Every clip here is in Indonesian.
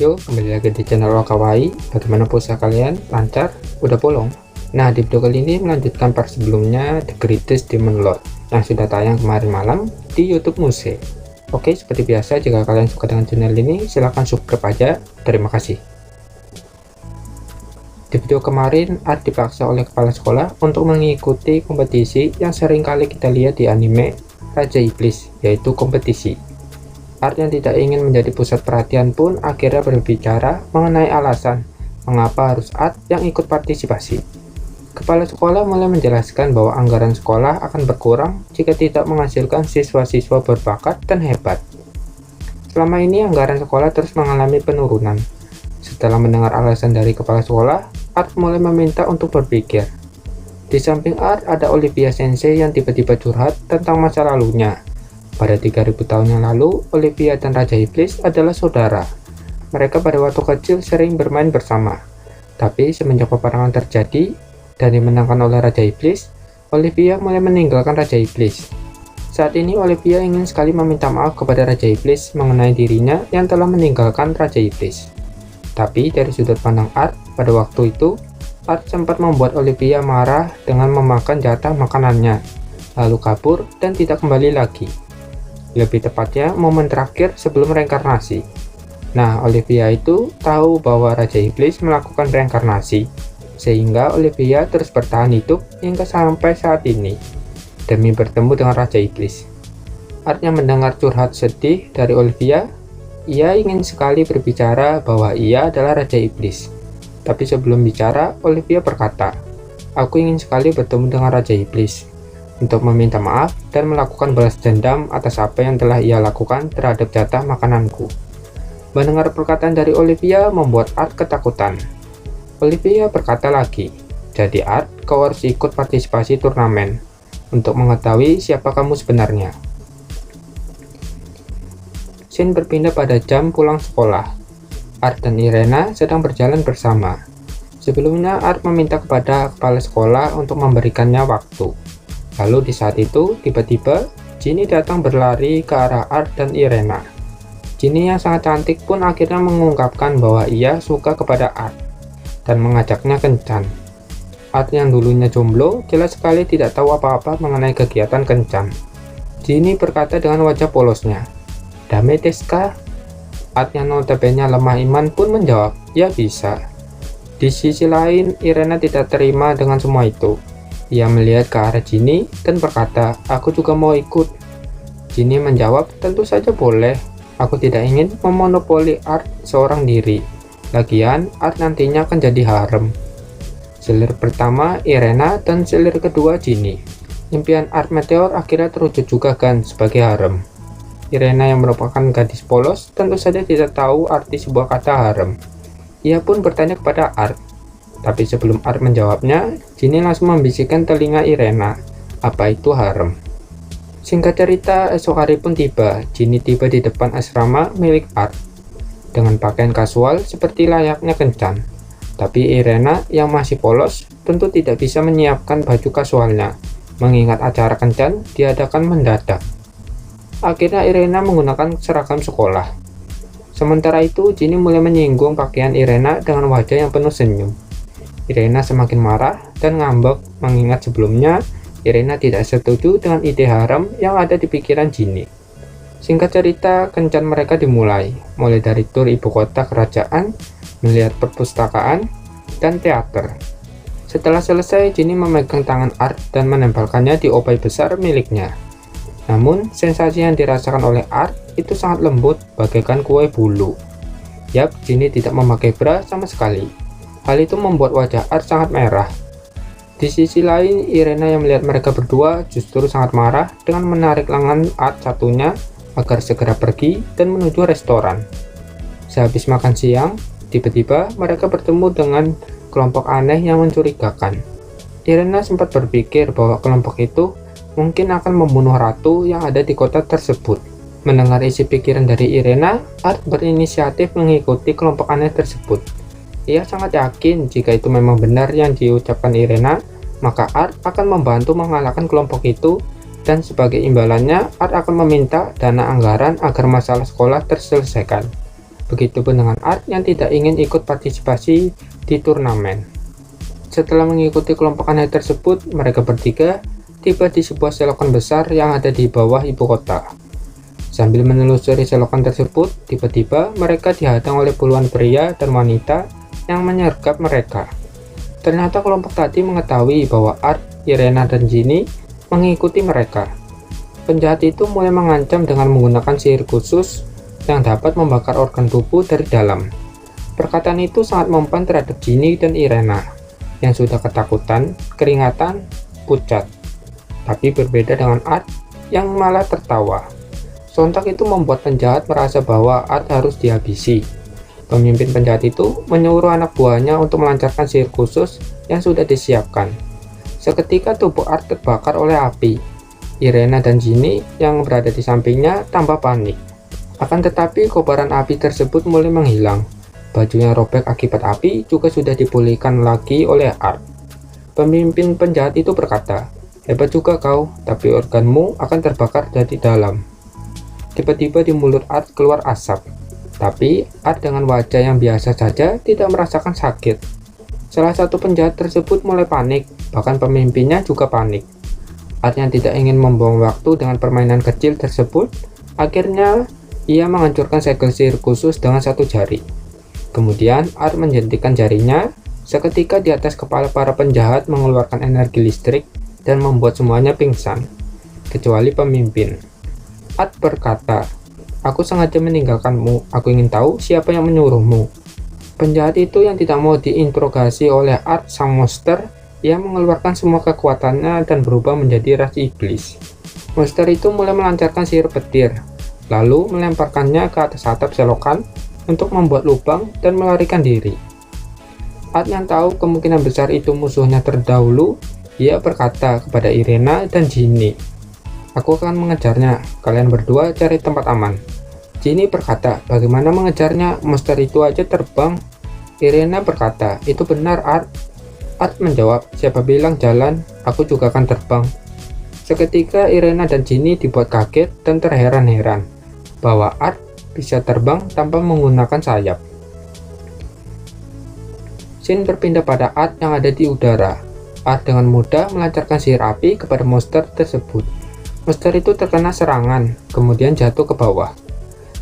Yo, kembali lagi di channel Kawaii. Bagaimana puasa kalian? Lancar? Udah bolong? Nah, di video kali ini melanjutkan part sebelumnya, The Greatest Demon Lord, yang sudah tayang kemarin malam di YouTube Muse. Oke, seperti biasa, jika kalian suka dengan channel ini, silahkan subscribe aja. Terima kasih. Di video kemarin, Art dipaksa oleh kepala sekolah untuk mengikuti kompetisi yang sering kali kita lihat di anime Raja Iblis, yaitu kompetisi. Art yang tidak ingin menjadi pusat perhatian pun akhirnya berbicara mengenai alasan mengapa harus Art yang ikut partisipasi. Kepala sekolah mulai menjelaskan bahwa anggaran sekolah akan berkurang jika tidak menghasilkan siswa-siswa berbakat dan hebat. Selama ini anggaran sekolah terus mengalami penurunan. Setelah mendengar alasan dari kepala sekolah, Art mulai meminta untuk berpikir. Di samping Art ada Olivia Sensei yang tiba-tiba curhat tentang masa lalunya. Pada 3000 tahun yang lalu, Olivia dan Raja Iblis adalah saudara. Mereka pada waktu kecil sering bermain bersama. Tapi semenjak peperangan terjadi dan dimenangkan oleh Raja Iblis, Olivia mulai meninggalkan Raja Iblis. Saat ini Olivia ingin sekali meminta maaf kepada Raja Iblis mengenai dirinya yang telah meninggalkan Raja Iblis. Tapi dari sudut pandang Art, pada waktu itu, Art sempat membuat Olivia marah dengan memakan jatah makanannya, lalu kabur dan tidak kembali lagi. Lebih tepatnya momen terakhir sebelum reinkarnasi. Nah, Olivia itu tahu bahwa Raja Iblis melakukan reinkarnasi, sehingga Olivia terus bertahan hidup hingga sampai saat ini, demi bertemu dengan Raja Iblis. Art yang mendengar curhat sedih dari Olivia, ia ingin sekali berbicara bahwa ia adalah Raja Iblis. Tapi sebelum bicara, Olivia berkata, "Aku ingin sekali bertemu dengan Raja Iblis untuk meminta maaf dan melakukan balas dendam atas apa yang telah ia lakukan terhadap jatah makananku." Mendengar perkataan dari Olivia membuat Art ketakutan. Olivia berkata lagi, "Jadi Art, kau harus ikut partisipasi turnamen untuk mengetahui siapa kamu sebenarnya." Scene berpindah pada jam pulang sekolah. Art dan Irena sedang berjalan bersama. Sebelumnya Art meminta kepada kepala sekolah untuk memberikannya waktu. Lalu di saat itu, tiba-tiba, Ginny datang berlari ke arah Art dan Irena. Ginny yang sangat cantik pun akhirnya mengungkapkan bahwa ia suka kepada Art, dan mengajaknya kencan. Art yang dulunya jomblo, jelas sekali tidak tahu apa-apa mengenai kegiatan kencan. Ginny berkata dengan wajah polosnya, "Dame desu ka?" Art yang notabene lemah iman pun menjawab, "Ya bisa." Di sisi lain, Irena tidak terima dengan semua itu. Ia melihat ke arah Ginny dan berkata, "Aku juga mau ikut." Ginny menjawab, "Tentu saja boleh. Aku tidak ingin memonopoli Art seorang diri. Lagian, Art nantinya akan jadi harem." Selir pertama Irena dan selir kedua Ginny. Impian Art Meteor akhirnya terwujud juga kan sebagai harem. Irena yang merupakan gadis polos tentu saja tidak tahu arti sebuah kata harem. Ia pun bertanya kepada Art. Tapi sebelum Art menjawabnya, Ginny langsung membisikkan telinga Irena, "Apa itu harem?" Singkat cerita, esok hari pun tiba. Ginny tiba di depan asrama milik Art dengan pakaian kasual seperti layaknya kencan. Tapi Irena yang masih polos tentu tidak bisa menyiapkan baju kasualnya, mengingat acara kencan diadakan mendadak. Akhirnya Irena menggunakan seragam sekolah. Sementara itu, Ginny mulai menyinggung pakaian Irena dengan wajah yang penuh senyum. Irena semakin marah dan ngambek mengingat sebelumnya Irena tidak setuju dengan ide harem yang ada di pikiran Ginny. Singkat cerita, kencan mereka dimulai, mulai dari tur ibu kota kerajaan, melihat perpustakaan, dan teater. Setelah selesai, Ginny memegang tangan Art dan menempelkannya di opai besar miliknya. Namun, sensasi yang dirasakan oleh Art itu sangat lembut bagaikan kue bulu. Yap, Ginny tidak memakai bra sama sekali. Hal itu membuat wajah Art sangat merah. Di sisi lain, Irena yang melihat mereka berdua justru sangat marah dengan menarik lengan Art satunya agar segera pergi dan menuju restoran. Sehabis makan siang, tiba-tiba mereka bertemu dengan kelompok aneh yang mencurigakan. Irena sempat berpikir bahwa kelompok itu mungkin akan membunuh ratu yang ada di kota tersebut. Mendengar isi pikiran dari Irena, Art berinisiatif mengikuti kelompok aneh tersebut. Ia sangat yakin jika itu memang benar yang diucapkan Irena, maka Art akan membantu mengalahkan kelompok itu, dan sebagai imbalannya Art akan meminta dana anggaran agar masalah sekolah terselesaikan. Begitupun dengan Art yang tidak ingin ikut partisipasi di turnamen. Setelah mengikuti kelompok aneh tersebut, mereka bertiga tiba di sebuah selokan besar yang ada di bawah ibu kota. Sambil menelusuri selokan tersebut, tiba-tiba mereka dihadang oleh puluhan pria dan wanita yang menyergap mereka. Ternyata kelompok tadi mengetahui bahwa Art, Irena, dan Ginny mengikuti mereka. Penjahat itu mulai mengancam dengan menggunakan sihir khusus yang dapat membakar organ tubuh dari dalam. Perkataan itu sangat mempan terhadap Ginny dan Irena yang sudah ketakutan, keringatan, pucat. Tapi berbeda dengan Art yang malah tertawa. Sontak itu membuat penjahat merasa bahwa Art harus dihabisi. Pemimpin penjahat itu menyuruh anak buahnya untuk melancarkan sihir khusus yang sudah disiapkan. Seketika tubuh Art terbakar oleh api. Irena dan Ginny yang berada di sampingnya tambah panik. Akan tetapi kobaran api tersebut mulai menghilang. Baju yang robek akibat api juga sudah dipulihkan lagi oleh Art. Pemimpin penjahat itu berkata, "Hebat juga kau, tapi organmu akan terbakar dari dalam." Tiba-tiba di mulut Art keluar asap. Tapi Art dengan wajah yang biasa saja tidak merasakan sakit. Salah satu penjahat tersebut mulai panik, bahkan pemimpinnya juga panik. Art yang tidak ingin membuang waktu dengan permainan kecil tersebut, akhirnya ia menghancurkan segel sihir khusus dengan satu jari. Kemudian Art menjentikan jarinya, seketika di atas kepala para penjahat mengeluarkan energi listrik dan membuat semuanya pingsan, kecuali pemimpin. Art berkata, "Aku sengaja meninggalkanmu, aku ingin tahu siapa yang menyuruhmu." Penjahat itu yang tidak mau diinterogasi oleh Art sang monster, ia mengeluarkan semua kekuatannya dan berubah menjadi ras iblis. Monster itu mulai melancarkan sihir petir, lalu melemparkannya ke atas atap selokan untuk membuat lubang dan melarikan diri. Art yang tahu kemungkinan besar itu musuhnya terdahulu, ia berkata kepada Irena dan Ginny, "Aku akan mengejarnya, kalian berdua cari tempat aman." Ginny berkata, "Bagaimana mengejarnya? Monster itu aja terbang." Irena berkata, "Itu benar, Art." Art menjawab, "Siapa bilang jalan? Aku juga akan terbang." Seketika Irena dan Ginny dibuat kaget dan terheran-heran bahwa Art bisa terbang tanpa menggunakan sayap. Scene berpindah pada Art yang ada di udara. Art dengan mudah melancarkan sihir api kepada monster tersebut. Monster itu terkena serangan, kemudian jatuh ke bawah.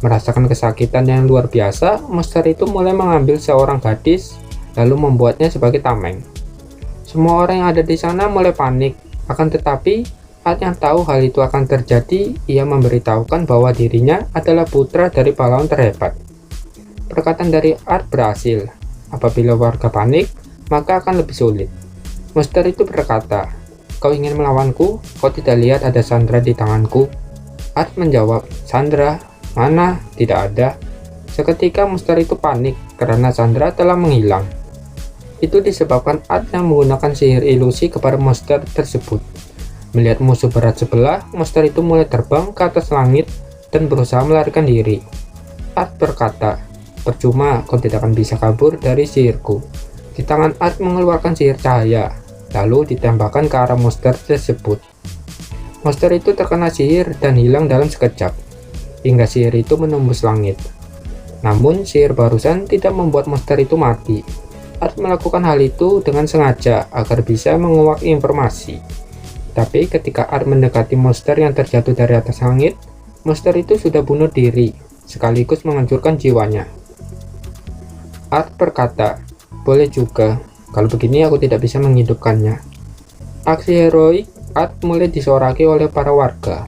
Merasakan kesakitan yang luar biasa, monster itu mulai mengambil seorang gadis, lalu membuatnya sebagai tameng. Semua orang yang ada di sana mulai panik, akan tetapi Art yang tahu hal itu akan terjadi, ia memberitahukan bahwa dirinya adalah putra dari pahlawan terhebat. Perkataan dari Art berhasil. Apabila warga panik, maka akan lebih sulit. Monster itu berkata, "Kau ingin melawanku? Kau tidak lihat ada Sandra di tanganku?" Art menjawab, "Sandra? Mana? Tidak ada." Seketika monster itu panik karena Sandra telah menghilang. Itu disebabkan Art yang menggunakan sihir ilusi kepada monster tersebut. Melihat musuh berat sebelah, monster itu mulai terbang ke atas langit dan berusaha melarikan diri. Art berkata, "Percuma, kau tidak akan bisa kabur dari sihirku." Di tangan Art mengeluarkan sihir cahaya, lalu ditembakkan ke arah monster tersebut. Monster itu terkena sihir dan hilang dalam sekejap, hingga sihir itu menembus langit. Namun, sihir barusan tidak membuat monster itu mati. Art melakukan hal itu dengan sengaja agar bisa menguak informasi. Tapi ketika Art mendekati monster yang terjatuh dari atas langit, monster itu sudah bunuh diri, sekaligus menghancurkan jiwanya. Art berkata, "Boleh juga, kalau begini aku tidak bisa menghidupkannya." Aksi heroik Art mulai disoraki oleh para warga.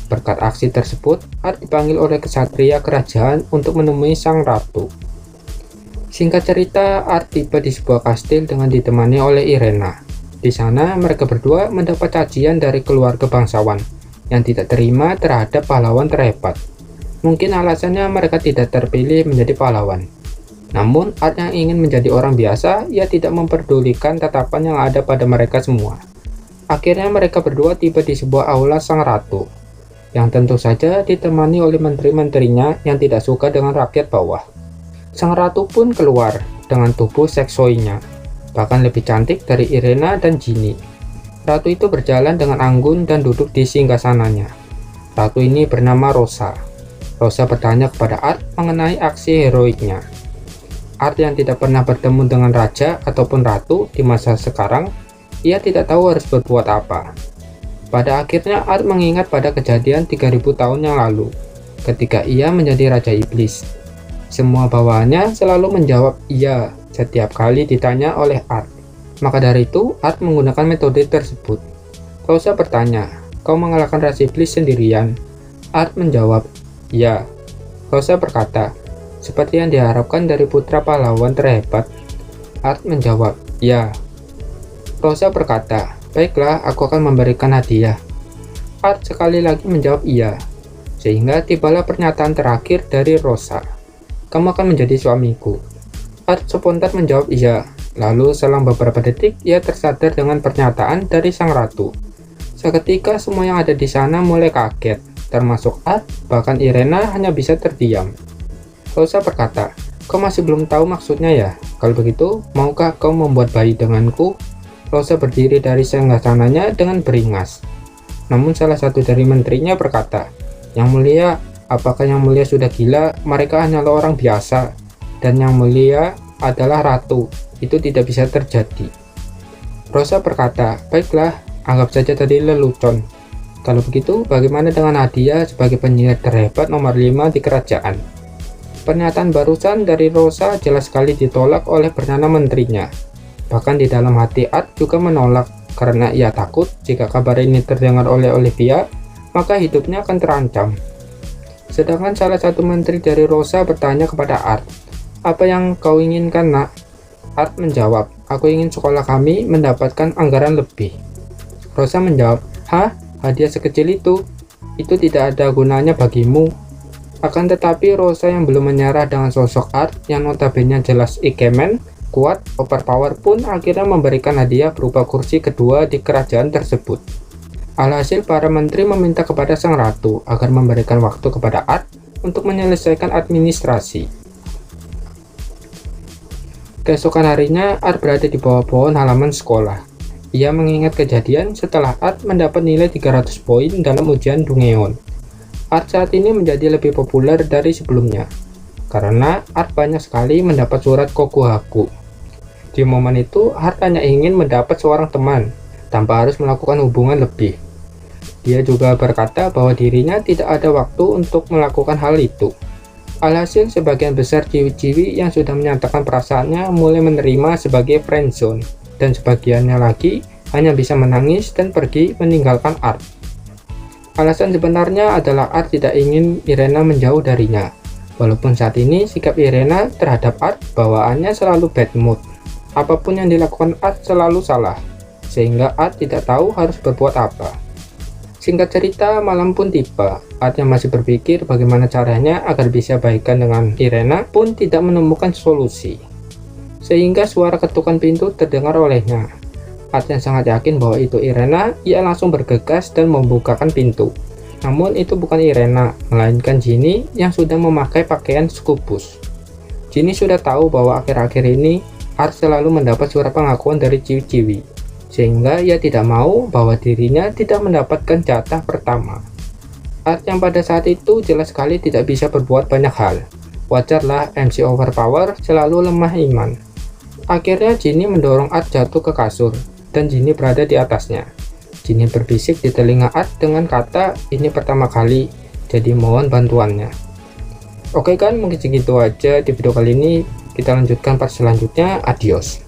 Berkat aksi tersebut, Art dipanggil oleh kesatria kerajaan untuk menemui sang ratu. Singkat cerita, Art tiba di sebuah kastil dengan ditemani oleh Irena. Di sana, mereka berdua mendapat cacian dari keluarga bangsawan yang tidak terima terhadap pahlawan terhebat. Mungkin alasannya mereka tidak terpilih menjadi pahlawan. Namun, Art yang ingin menjadi orang biasa, ia tidak memperdulikan tatapan yang ada pada mereka semua. Akhirnya mereka berdua tiba di sebuah aula sang ratu, yang tentu saja ditemani oleh menteri-menterinya yang tidak suka dengan rakyat bawah. Sang ratu pun keluar dengan tubuh seksoinya, bahkan lebih cantik dari Irena dan Ginny. Ratu itu berjalan dengan anggun dan duduk di singgasananya. Ratu ini bernama Rosa. Rosa bertanya kepada Art mengenai aksi heroiknya. Art yang tidak pernah bertemu dengan raja ataupun ratu di masa sekarang, ia tidak tahu harus berbuat apa. Pada akhirnya Art mengingat pada kejadian 3000 tahun yang lalu, ketika ia menjadi Raja Iblis. Semua bawahannya selalu menjawab iya setiap kali ditanya oleh Art. Maka dari itu, Art menggunakan metode tersebut. Rosa bertanya, "Kau mengalahkan Raja Iblis sendirian?" Art menjawab, "Ya." Rosa berkata, "Seperti yang diharapkan dari putra pahlawan terhebat?" Art menjawab, "Ya." Rosa berkata, "Baiklah, aku akan memberikan hadiah." Art sekali lagi menjawab iya. Sehingga tibalah pernyataan terakhir dari Rosa. "Kamu akan menjadi suamiku." Art spontan menjawab iya. Lalu selang beberapa detik ia tersadar dengan pernyataan dari sang ratu. Seketika semua yang ada di sana mulai kaget, termasuk Art, bahkan Irena hanya bisa terdiam. Rosa berkata, "Kau masih belum tahu maksudnya ya? Kalau begitu, maukah kau membuat bayi denganku?" Rosa berdiri dari singgasananya dengan beringas. Namun salah satu dari menterinya berkata, "Yang mulia, apakah yang mulia sudah gila? Mereka hanyalah orang biasa, dan yang mulia adalah ratu. Itu tidak bisa terjadi." Rosa berkata, "Baiklah, anggap saja tadi lelucon. Kalau begitu, bagaimana dengan hadiah sebagai penyihir terhebat nomor 5 di kerajaan?" Pernyataan barusan dari Rosa jelas sekali ditolak oleh Perdana Menterinya. Bahkan di dalam hati Art juga menolak, karena ia takut jika kabar ini terdengar oleh Olivia, maka hidupnya akan terancam. Sedangkan salah satu menteri dari Rosa bertanya kepada Art, "Apa yang kau inginkan, nak?" Art menjawab, "Aku ingin sekolah kami mendapatkan anggaran lebih." Rosa menjawab, "Hah? Hadiah sekecil itu? Itu tidak ada gunanya bagimu." Akan tetapi Rosa yang belum menyerah dengan sosok Art yang notabene jelas ikemen, kuat, overpower pun akhirnya memberikan hadiah berupa kursi kedua di kerajaan tersebut. Alhasil para menteri meminta kepada sang ratu agar memberikan waktu kepada Art untuk menyelesaikan administrasi. Keesokan harinya, Art berada di bawah pohon halaman sekolah. Ia mengingat kejadian setelah Art mendapat nilai 300 poin dalam ujian Dungeon. Art saat ini menjadi lebih populer dari sebelumnya, karena Art banyak sekali mendapat surat Kokuhaku. Di momen itu, Art hanya ingin mendapat seorang teman, tanpa harus melakukan hubungan lebih. Dia juga berkata bahwa dirinya tidak ada waktu untuk melakukan hal itu. Alhasil, sebagian besar ciwi-ciwi yang sudah menyatakan perasaannya mulai menerima sebagai friendzone, dan sebagiannya lagi hanya bisa menangis dan pergi meninggalkan Art. Alasan sebenarnya adalah Art tidak ingin Irena menjauh darinya. Walaupun saat ini sikap Irena terhadap Art bawaannya selalu bad mood. Apapun yang dilakukan Art selalu salah, sehingga Art tidak tahu harus berbuat apa. Singkat cerita, malam pun tiba. Art yang masih berpikir bagaimana caranya agar bisa baikan dengan Irena pun tidak menemukan solusi. Sehingga suara ketukan pintu terdengar olehnya. Art yang sangat yakin bahwa itu Irena, ia langsung bergegas dan membukakan pintu. Namun itu bukan Irena, melainkan Ginny yang sudah memakai pakaian Scubus. Ginny sudah tahu bahwa akhir-akhir ini Art selalu mendapat surat pengakuan dari ciwi-ciwi, sehingga ia tidak mau bahwa dirinya tidak mendapatkan jatah pertama. Art yang pada saat itu jelas sekali tidak bisa berbuat banyak hal. Wajarlah MC overpower selalu lemah iman. Akhirnya Ginny mendorong Art jatuh ke kasur, dan Ginny berada di atasnya. Ginny berbisik di telinga Art dengan kata, "Ini pertama kali, jadi mohon bantuannya." Oke kan, mungkin segitu aja di video kali ini. Kita lanjutkan part selanjutnya. Adios.